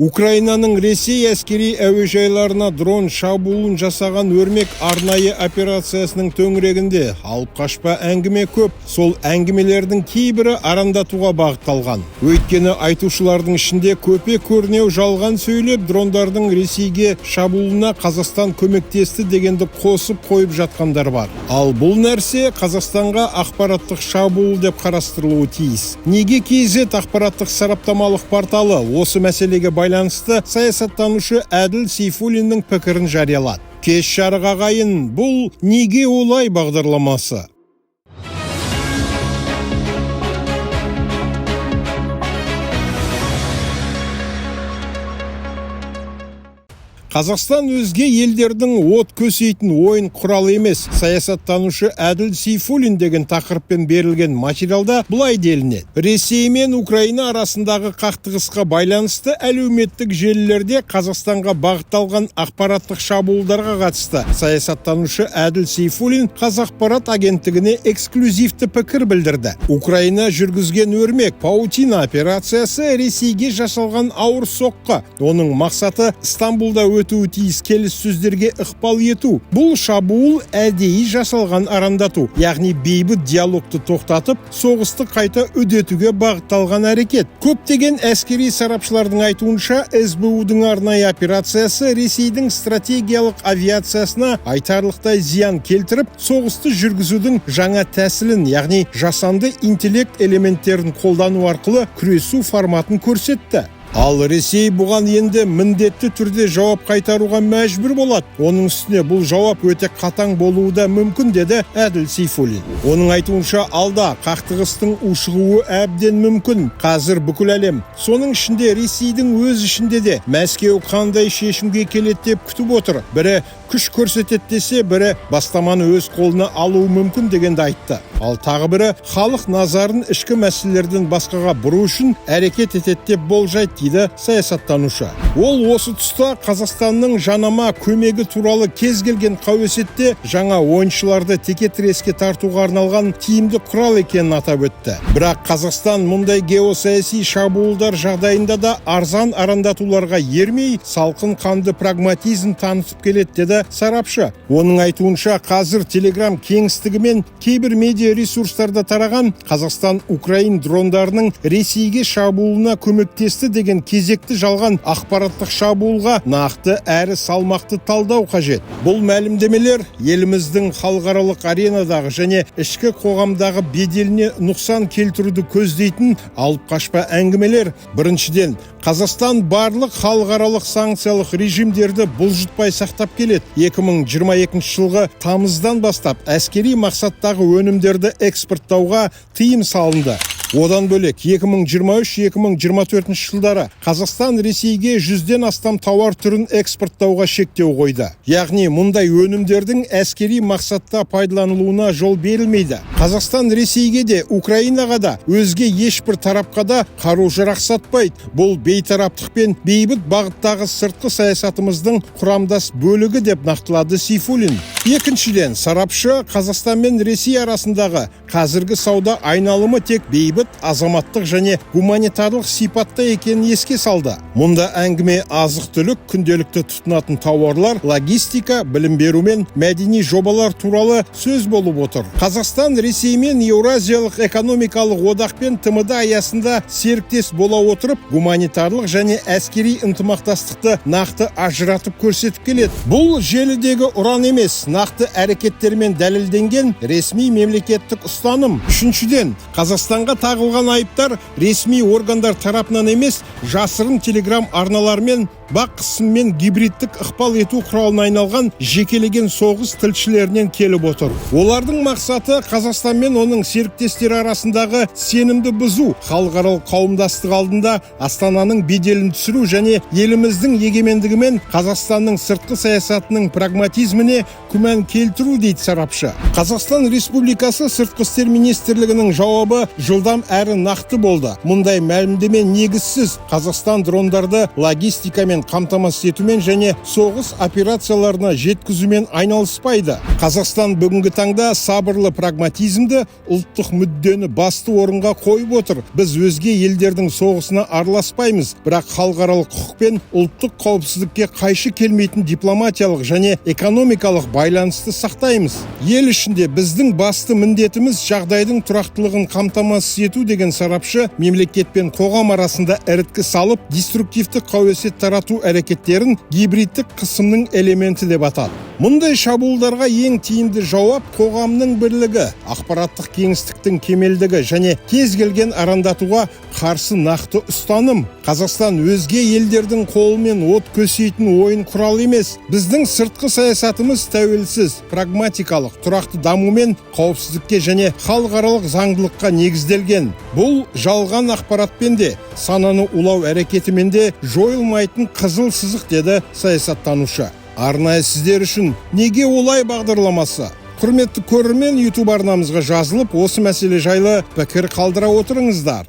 Украинаның Ресей әскери әуежайларына дрон шабуылын жасаған өрмек арнайы операциясының төңірегінде алып қашпа әңгіме көп. Сол әңгімелердің кейбірі арандатуға бағытталған. Өйткені айтушылардың ішінде көпе көрнеу жалған сөйлеп, дрондардың Ресейге шабуылына Қазақстан көмектесті дегенді қосып қойып жатқандар бар. Ал бұл нәрсе Қазақстанға ақпараттық шабуыл деп қарастырылуы тиіс. Неге KZ ақпараттық сараптамалық порталы осы мәселеге байланысты саясаттанушы Әділ Сейфуллиннің пікірін жариялады. Кеш жарық ағайын, бұл неге олай бағдарламасы? Қазақстан өзге елдердің от көсейтін ойын құралы емес. Саясаттанушы Әділ Сейфуллин деген тақырыппен берілген материалда былай делінеді. Ресей мен Украина арасындағы қақтығысқа байланысты әлеуметтік желілерде Қазақстанға бағытталған ақпараттық шабуылдарға қатысты саясаттанушы Әділ Сейфуллин Қазақпарат агенттігіне эксклюзивті пікір білдірді. Украина жүргізген өрмек паутина операциясы Ресейге жасалған ауыр соққы. Оның мақсаты Стамбулда өтуі тиіс келіссөздерге ықпал ету. Бұл шабуыл әдейі жасалған арандату, яғни бейбіт диалогты тоқтатып, соғысты қайта үдетуге бағытталған әрекет. Көптеген әскери сарапшылардың айтуынша, СБУ-дің арнайы операциясы Ресейдің стратегиялық авиациясына айтарлықтай зиян келтіріп, соғысты жүргізудің жаңа тәсілін, яғни жасанды интеллект элементтерін қолдану арқылы күресу форматын көрсетті. Ал Ресей бұған енді міндетті түрде жауап қайтаруға мәжбүр болады. Оның үстіне бұл жауап өте қатаң болуы да мүмкін, деді Әділ Сейфуллин. Оның айтуынша алда қақтығыстың ушығуы әбден мүмкін. Қазір бүкіл әлем, соның ішінде Ресейдің өз ішінде де Мәскеу қандай шешімге келеді деп күтіп отыр. Бірі күш көрсетеді десе, бірі бастаманы өз қолына алуы мүмкін дегенді айтты. Ал тағы бірі халық назарын ішкі мәселелерден басқаға бұру үшін әрекет етеді деп болжайды, дейді саясаттанушы. Ол осы тұста Қазақстанның жанама көмегі туралы кез келген қауесетте жаңа ойыншыларды теке-тіреске тартуға арналған тиімді құрал екенін атап өтті. Бірақ Қазақстан мұндай геосаяси шабуылдар жағдайында да арзан арандатуларға ермей, салқын қанды прагматизм танытып келеді, деді сарапшы. Оның айтуынша қазір Телеграм кеңістігі мен кейбір медиа ресурстарда тараған Қазақстан Украин дрондарының Ресейге шабуылына көмектесті деген кезекті жалған ақпараттық шабуылға нақты әрі салмақты талдау қажет. Бұл мәлімдемелер еліміздің халықаралық аренадағы және ішкі қоғамдағы беделіне нұқсан келтіруді көздейтін алып қашпа әңгімелер. Біріншіден, Қазақстан барлық халықаралық санкциялық режимдерді бұлжытпай сақтап келеді. 2022 жылғы тамыздан бастап әскери мақсаттағы өнімдерді экспорттауға тыйым салынды. Одан бөлек 2023-2024 жылдары Қазақстан Ресейге 100-ден астам тауар түрін экспорттауға шектеу қойды. Яғни мұндай өнімдердің әскери мақсатта пайдаланылуына жол берілмейді. Қазақстан Ресейге де, Украинаға да, өзге ешбір тарапқа да қару-жарақ сатпайды. Бұл бейтараптық пен бейбіт бағыттағы сыртқы саясатымыздың құрамдас бөлігі деп нақтылады Сейфуллин. Екіншіден, сарапшы Қазақстан мен Ресей арасындағы қазіргі сауда айналымы тек бейбіт, азаматтық және гуманитарлық сипатта екенін еске салды. Мұнда әңгіме азық-түлік, күнделікті тұтынатын тауарлар, логистика, білім беру мен мәдени жобалар туралы сөз болып отыр. Қазақстан Ресей мен Еуразиялық экономикалық одақ пен ТМД аясында серіктес бола отырып, гуманитарлық және әскери ынтымақтастықты нақты ажыратып көрсетіп келеді. Бұл желідегі ұран емес, нақты әрекеттермен дәлелденген ресми мемлекеттік ұстаным. Үшіншіден, Қазақстанға тағылған айыптар ресми органдар тарапынан емес, жасырын телеграм арналармен бақ қысыммен гибридтік ықпал ету құралына айналған жекелеген соғыс тілшілерінен келіп отыр. Олардың мақсаты Қазақстан мен оның серіктестері арасындағы сенімді бұзу, халықаралық қауымдастық алдында Астананың беделін түсіру және еліміздің егемендігі мен Қазақстанның сыртқы саясатының прагматизміне күмән келтіру, дейді сарапшы. Қазақстан Республикасы Сыртқы істер министрлігінің жауабы жылдам жылдам әрі нақты болды. Мұндай мәлімдеме негізсіз. Қазақстан дрондарды логистикамен қамтамасыз етумен және соғыс операцияларына жеткізумен айналыспайды. Қазақстан бүгінгі таңда сабырлы прагматизмді, ұлттық мүддені басты орынға қойып отыр. Біз өзге елдердің соғысына араласпаймыз, бірақ халықаралық құқық пен ұлттық қауіпсіздікке қайшы келмейтін дипломатиялық және экономикалық байланысты сақтаймыз. Ел ішінде біздің басты міндетіміз жағдайдың тұрақтылығын қамтамасыз ету деген сарапшы мемлекет пен қоғам арасында іріткі салып, деструктивті қауесет тарату әрекеттерін гибридтік қысымның элементі деп атады. Мұндай шабуылдарға ең тиімді жауап қоғамның бірлігі, ақпараттық кеңістіктің кемелдігі және кез келген арандатуға қарсы нақты ұстаным. Қазақстан өзге елдердің қолымен от көсейтін ойын құралы емес. Біздің сыртқы саясатымыз тәуелсіз, прагматикалық, тұрақты дамумен қауіпсіздікке және халықаралық заңдылыққа негізделген. Бұл жалған ақпаратпен де, сананы улау әрекетімен де жойылмайтын қызыл сызық, деді саясаттанушы. Арнайы сіздер үшін неге олай бағдарламасы? Құрметті көрермен, YouTube арнамызға жазылып, осы мәселе жайлы пікір қалдыра отырыңыздар.